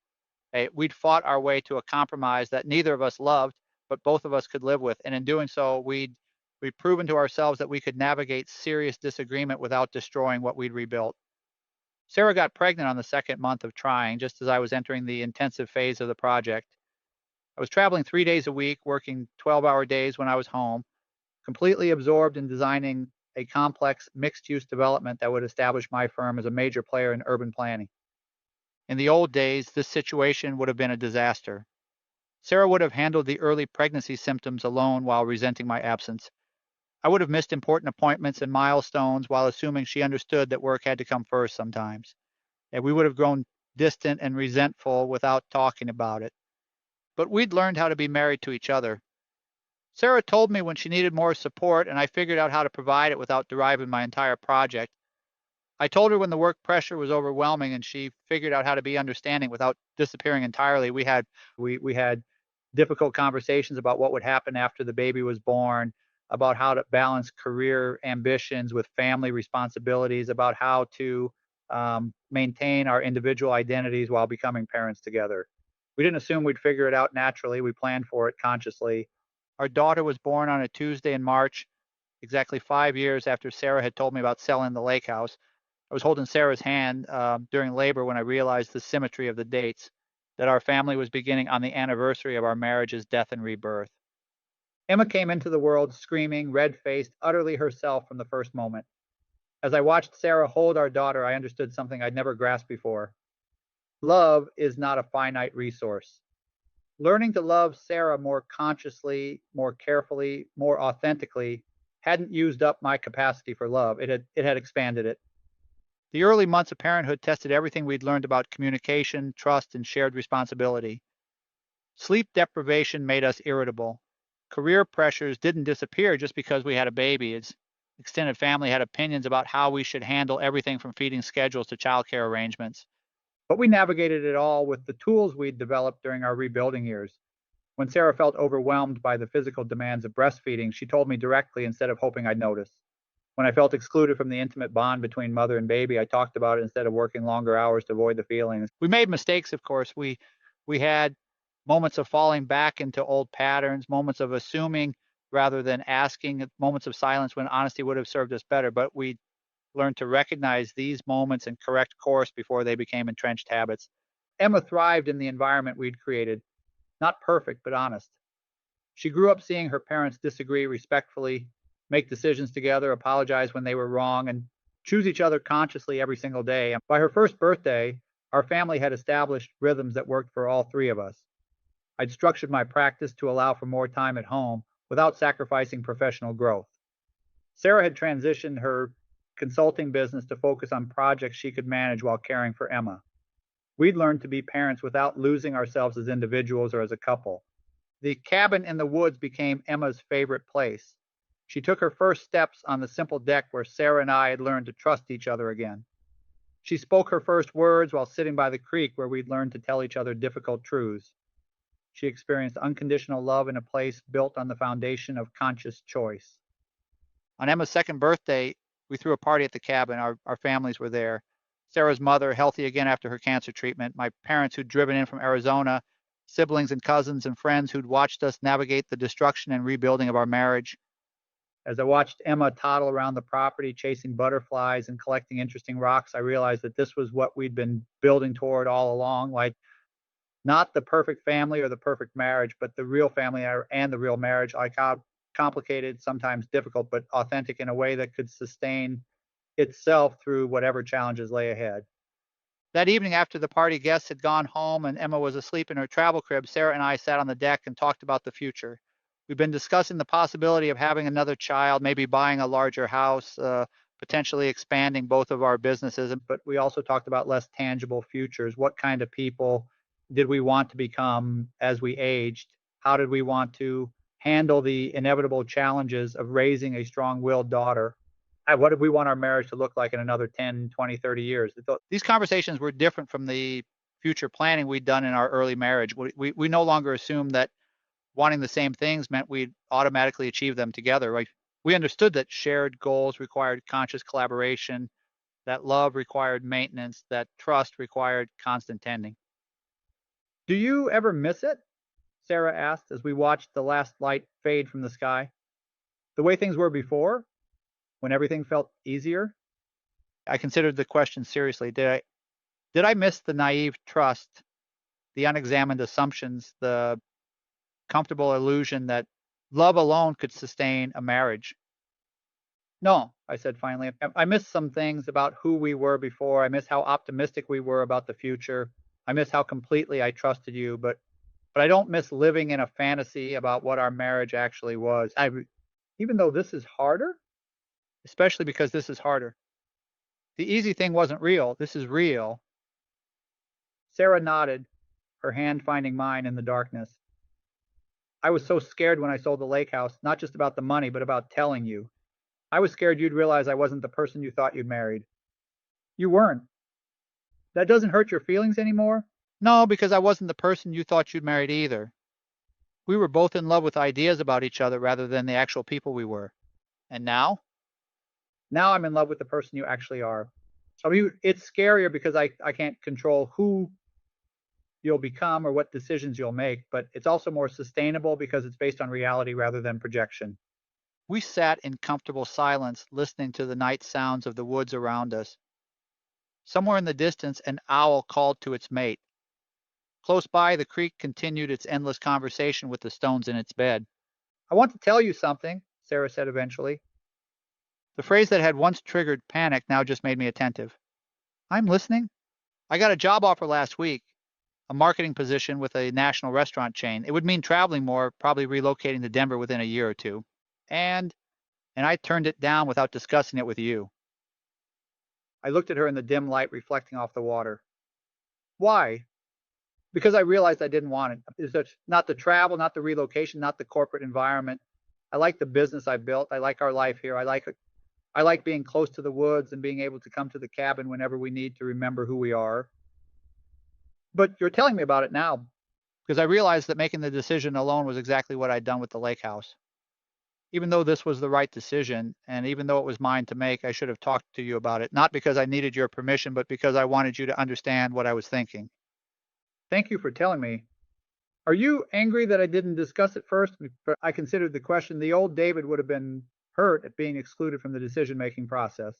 We'd fought our way to a compromise that neither of us loved, but both of us could live with. And in doing so, we'd proven to ourselves that we could navigate serious disagreement without destroying what we'd rebuilt. Sarah got pregnant on the second month of trying, just as I was entering the intensive phase of the project. I was traveling 3 days a week, working 12-hour days when I was home, completely absorbed in designing a complex mixed-use development that would establish my firm as a major player in urban planning. In the old days, this situation would have been a disaster. Sarah would have handled the early pregnancy symptoms alone while resenting my absence. I would have missed important appointments and milestones while assuming she understood that work had to come first sometimes. And we would have grown distant and resentful without talking about it. But we'd learned how to be married to each other. Sarah told me when she needed more support, and I figured out how to provide it without deriving my entire project. I told her when the work pressure was overwhelming, and she figured out how to be understanding without disappearing entirely. We had difficult conversations about what would happen after the baby was born, about how to balance career ambitions with family responsibilities, about how to maintain our individual identities while becoming parents together. We didn't assume we'd figure it out naturally. We planned for it consciously. Our daughter was born on a Tuesday in March, exactly 5 years after Sarah had told me about selling the lake house. I was holding Sarah's hand during labor when I realized the symmetry of the dates, that our family was beginning on the anniversary of our marriage's death and rebirth. Emma came into the world screaming, red-faced, utterly herself from the first moment. As I watched Sarah hold our daughter, I understood something I'd never grasped before. Love is not a finite resource. Learning to love Sarah more consciously, more carefully, more authentically hadn't used up my capacity for love. It had expanded it. The early months of parenthood tested everything we'd learned about communication, trust, and shared responsibility. Sleep deprivation made us irritable. Career pressures didn't disappear just because we had a baby. Its extended family had opinions about how we should handle everything from feeding schedules to childcare arrangements. But we navigated it all with the tools we'd developed during our rebuilding years. When Sarah felt overwhelmed by the physical demands of breastfeeding, she told me directly instead of hoping I'd notice. When I felt excluded from the intimate bond between mother and baby, I talked about it instead of working longer hours to avoid the feelings. We made mistakes, of course. We had moments of falling back into old patterns, moments of assuming rather than asking, moments of silence when honesty would have served us better. But we learned to recognize these moments and correct course before they became entrenched habits. Emma thrived in the environment we'd created, not perfect, but honest. She grew up seeing her parents disagree respectfully, make decisions together, apologize when they were wrong, and choose each other consciously every single day. And by her first birthday, our family had established rhythms that worked for all three of us. I'd structured my practice to allow for more time at home without sacrificing professional growth. Sarah had transitioned her consulting business to focus on projects she could manage while caring for Emma. We'd learned to be parents without losing ourselves as individuals or as a couple. The cabin in the woods became Emma's favorite place. She took her first steps on the simple deck where Sarah and I had learned to trust each other again. She spoke her first words while sitting by the creek where we'd learned to tell each other difficult truths. She experienced unconditional love in a place built on the foundation of conscious choice. On Emma's second birthday, we threw a party at the cabin. Our families were there. Sarah's mother, healthy again after her cancer treatment, my parents who'd driven in from Arizona, siblings and cousins and friends who'd watched us navigate the destruction and rebuilding of our marriage. As I watched Emma toddle around the property, chasing butterflies and collecting interesting rocks, I realized that this was what we'd been building toward all along, like not the perfect family or the perfect marriage, but the real family and the real marriage, like how complicated, sometimes difficult, but authentic in a way that could sustain itself through whatever challenges lay ahead. That evening, after the party guests had gone home and Emma was asleep in her travel crib, Sarah and I sat on the deck and talked about the future. We've been discussing the possibility of having another child, maybe buying a larger house, potentially expanding both of our businesses. But we also talked about less tangible futures. What kind of people did we want to become as we aged? How did we want to handle the inevitable challenges of raising a strong-willed daughter? What did we want our marriage to look like in another 10, 20, 30 years? These conversations were different from the future planning we'd done in our early marriage. We no longer assumed that wanting the same things meant we'd automatically achieve them together. Right? We understood that shared goals required conscious collaboration, that love required maintenance, that trust required constant tending. Do you ever miss it? Sarah asked as we watched the last light fade from the sky. The way things were before, when everything felt easier? I considered the question seriously. Did I miss the naive trust, the unexamined assumptions, the comfortable illusion that love alone could sustain a marriage? No, I said finally. I miss some things about who we were before. I miss how optimistic we were about the future. I miss how completely I trusted you, but I don't miss living in a fantasy about what our marriage actually was. Even though this is harder, especially because this is harder. The easy thing wasn't real. This is real. Sarah nodded, her hand finding mine in the darkness. I was so scared when I sold the lake house, not just about the money, but about telling you. I was scared you'd realize I wasn't the person you thought you'd married. You weren't. That doesn't hurt your feelings anymore? No, because I wasn't the person you thought you'd married either. We were both in love with ideas about each other rather than the actual people we were. And now? Now I'm in love with the person you actually are. I mean, it's scarier because I can't control who you'll become or what decisions you'll make, but it's also more sustainable because it's based on reality rather than projection. We sat in comfortable silence, listening to the night sounds of the woods around us. Somewhere in the distance, an owl called to its mate. Close by, the creek continued its endless conversation with the stones in its bed. I want to tell you something, Sarah said eventually. The phrase that had once triggered panic now just made me attentive. I'm listening. I got a job offer last week, a marketing position with a national restaurant chain. It would mean traveling more, probably relocating to Denver within a year or two. And I turned it down without discussing it with you. I looked at her in the dim light reflecting off the water. Why? Because I realized I didn't want it. It's not the travel, not the relocation, not the corporate environment. I like the business I built. I like our life here. I like being close to the woods and being able to come to the cabin whenever we need to remember who we are. But you're telling me about it now because I realized that making the decision alone was exactly what I'd done with the lake house. Even though this was the right decision, and even though it was mine to make, I should have talked to you about it, not because I needed your permission, but because I wanted you to understand what I was thinking. Thank you for telling me. Are you angry that I didn't discuss it first? I considered the question. The old David would have been hurt at being excluded from the decision-making process.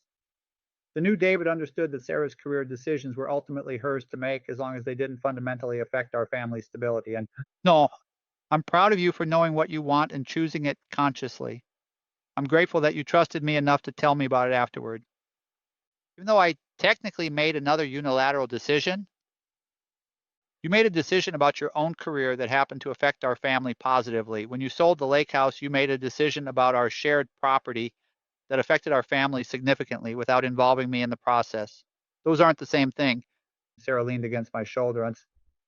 The new David understood that Sarah's career decisions were ultimately hers to make as long as they didn't fundamentally affect our family's stability. And no, I'm proud of you for knowing what you want and choosing it consciously. I'm grateful that you trusted me enough to tell me about it afterward. Even though I technically made another unilateral decision, you made a decision about your own career that happened to affect our family positively. When you sold the lake house, you made a decision about our shared property that affected our family significantly without involving me in the process. Those aren't the same thing. Sarah leaned against my shoulder.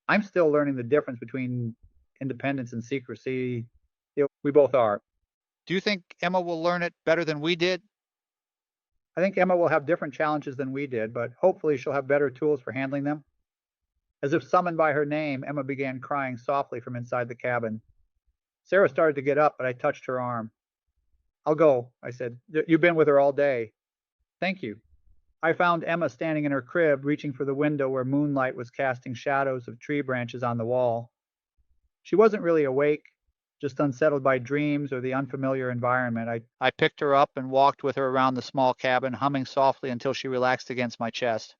I'm still learning the difference between independence and secrecy. We both are. Do you think Emma will learn it better than we did? I think Emma will have different challenges than we did, but hopefully she'll have better tools for handling them. As if summoned by her name, Emma began crying softly from inside the cabin. Sarah started to get up, but I touched her arm. I'll go, I said. You've been with her all day. Thank you. I found Emma standing in her crib, reaching for the window where moonlight was casting shadows of tree branches on the wall. She wasn't really awake, just unsettled by dreams or the unfamiliar environment. I picked her up and walked with her around the small cabin, humming softly until she relaxed against my chest.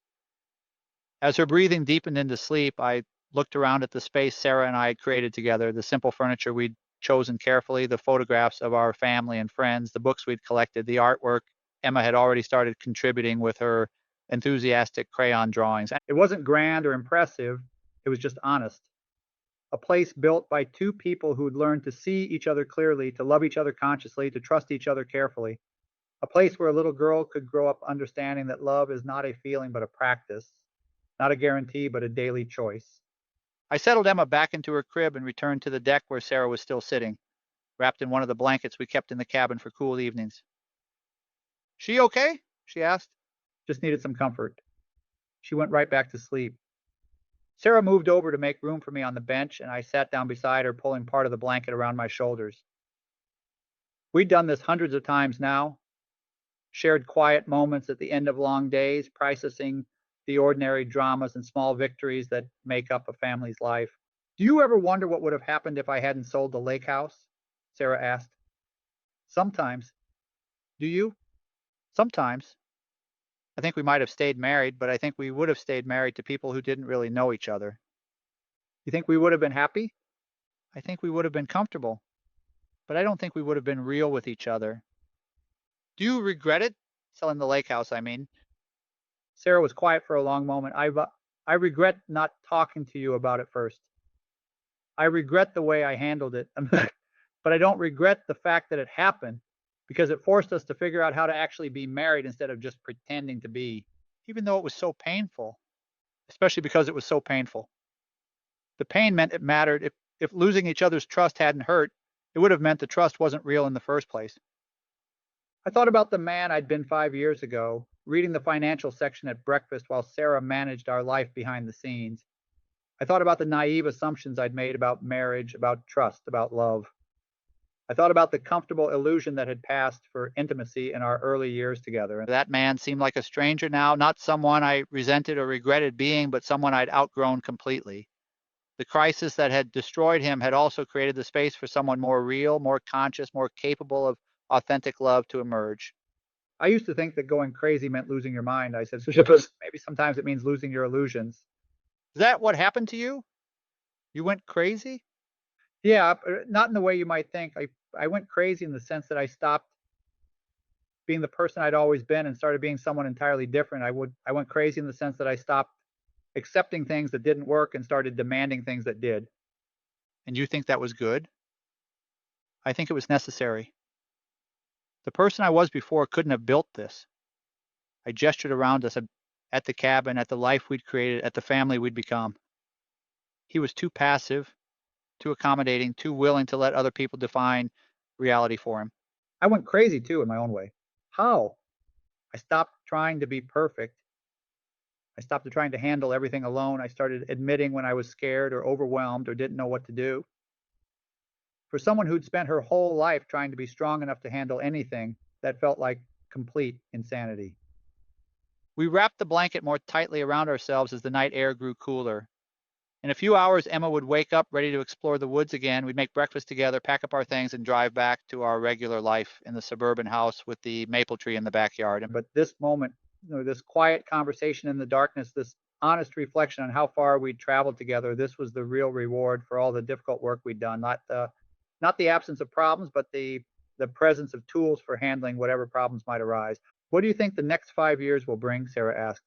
As her breathing deepened into sleep, I looked around at the space Sarah and I had created together, the simple furniture we'd chosen carefully, the photographs of our family and friends, the books we'd collected, the artwork Emma had already started contributing with her enthusiastic crayon drawings. It wasn't grand or impressive, it was just honest. A place built by two people who'd learned to see each other clearly, to love each other consciously, to trust each other carefully. A place where a little girl could grow up understanding that love is not a feeling but a practice, not a guarantee but a daily choice. I settled Emma back into her crib and returned to the deck where Sarah was still sitting, wrapped in one of the blankets we kept in the cabin for cool evenings. She okay? She asked. Just needed some comfort. She went right back to sleep. Sarah moved over to make room for me on the bench, and I sat down beside her, pulling part of the blanket around my shoulders. We'd done this hundreds of times now, shared quiet moments at the end of long days, processing the ordinary dramas and small victories that make up a family's life. Do you ever wonder what would have happened if I hadn't sold the lake house? Sarah asked. Sometimes. Do you? Sometimes. I think we might have stayed married, but I think we would have stayed married to people who didn't really know each other. You think we would have been happy? I think we would have been comfortable, but I don't think we would have been real with each other. Do you regret it? Selling the lake house, I mean. Sarah was quiet for a long moment. I regret not talking to you about it first. I regret the way I handled it, but I don't regret the fact that it happened because it forced us to figure out how to actually be married instead of just pretending to be, even though it was so painful, especially because it was so painful. The pain meant it mattered. If losing each other's trust hadn't hurt, it would have meant the trust wasn't real in the first place. I thought about the man I'd been 5 years ago, reading the financial section at breakfast while Sarah managed our life behind the scenes. I thought about the naive assumptions I'd made about marriage, about trust, about love. I thought about the comfortable illusion that had passed for intimacy in our early years together. That man seemed like a stranger now, not someone I resented or regretted being, but someone I'd outgrown completely. The crisis that had destroyed him had also created the space for someone more real, more conscious, more capable of authentic love to emerge. I used to think that going crazy meant losing your mind. I said, maybe sometimes it means losing your illusions. Is that what happened to you? You went crazy? Yeah, not in the way you might think. I went crazy in the sense that I stopped being the person I'd always been and started being someone entirely different. I went crazy in the sense that I stopped accepting things that didn't work and started demanding things that did. And you think that was good? I think it was necessary. The person I was before couldn't have built this. I gestured around us at the cabin, at the life we'd created, at the family we'd become. He was too passive, too accommodating, too willing to let other people define reality for him. I went crazy too in my own way. How? I stopped trying to be perfect. I stopped trying to handle everything alone. I started admitting when I was scared or overwhelmed or didn't know what to do. For someone who'd spent her whole life trying to be strong enough to handle anything, that felt like complete insanity. We wrapped the blanket more tightly around ourselves as the night air grew cooler. In a few hours, Emma would wake up ready to explore the woods again. We'd make breakfast together, pack up our things, and drive back to our regular life in the suburban house with the maple tree in the backyard. But this moment, this quiet conversation in the darkness, this honest reflection on how far we'd traveled together, this was the real reward for all the difficult work we'd done. Not the absence of problems, but the presence of tools for handling whatever problems might arise. What do you think the next 5 years will bring? Sarah asked.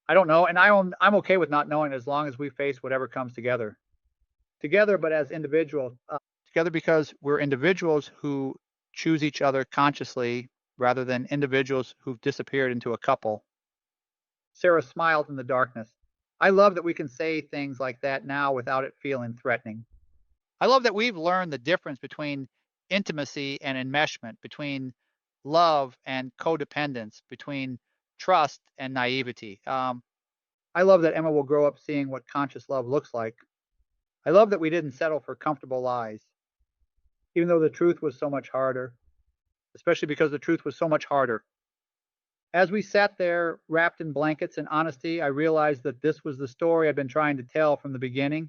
I don't know, and I'm okay with not knowing as long as we face whatever comes together. Together, but as individuals. Together because we're individuals who choose each other consciously rather than individuals who've disappeared into a couple. Sarah smiled in the darkness. I love that we can say things like that now without it feeling threatening. I love that we've learned the difference between intimacy and enmeshment, between love and codependence, between trust and naivety. I love that Emma will grow up seeing what conscious love looks like. I love that we didn't settle for comfortable lies, even though the truth was so much harder, especially because the truth was so much harder. As we sat there wrapped in blankets and honesty, I realized that this was the story I'd been trying to tell from the beginning.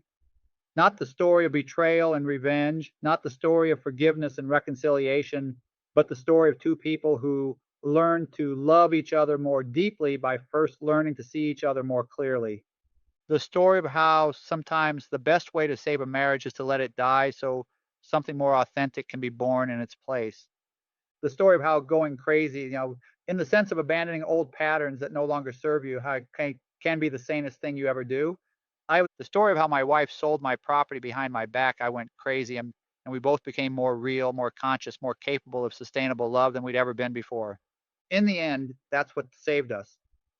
Not the story of betrayal and revenge, not the story of forgiveness and reconciliation, but the story of two people who learned to love each other more deeply by first learning to see each other more clearly. The story of how sometimes the best way to save a marriage is to let it die so something more authentic can be born in its place. The story of how going crazy, in the sense of abandoning old patterns that no longer serve you, how it can be the sanest thing you ever do. The story of how my wife sold my property behind my back, I went crazy, and we both became more real, more conscious, more capable of sustainable love than we'd ever been before. In the end, that's what saved us.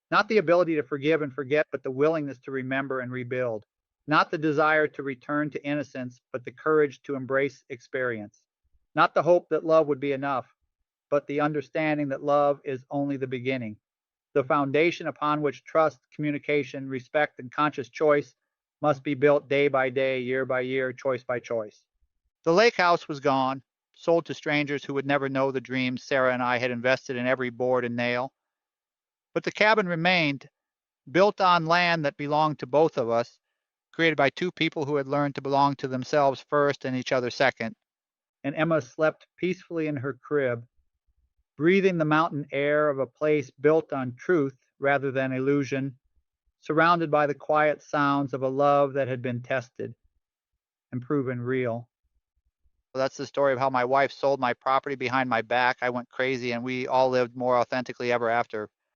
Not the ability to forgive and forget, but the willingness to remember and rebuild. Not the desire to return to innocence, but the courage to embrace experience. Not the hope that love would be enough, but the understanding that love is only the beginning. The foundation upon which trust, communication, respect, and conscious choice must be built day by day, year by year, choice by choice. The lake house was gone, sold to strangers who would never know the dreams Sarah and I had invested in every board and nail. But the cabin remained, built on land that belonged to both of us, created by two people who had learned to belong to themselves first and each other second. And Emma slept peacefully in her crib, breathing the mountain air of a place built on truth rather than illusion, surrounded by the quiet sounds of a love that had been tested and proven real. So that's the story of how my wife sold my property behind my back. I went crazy, and we all lived more authentically ever after.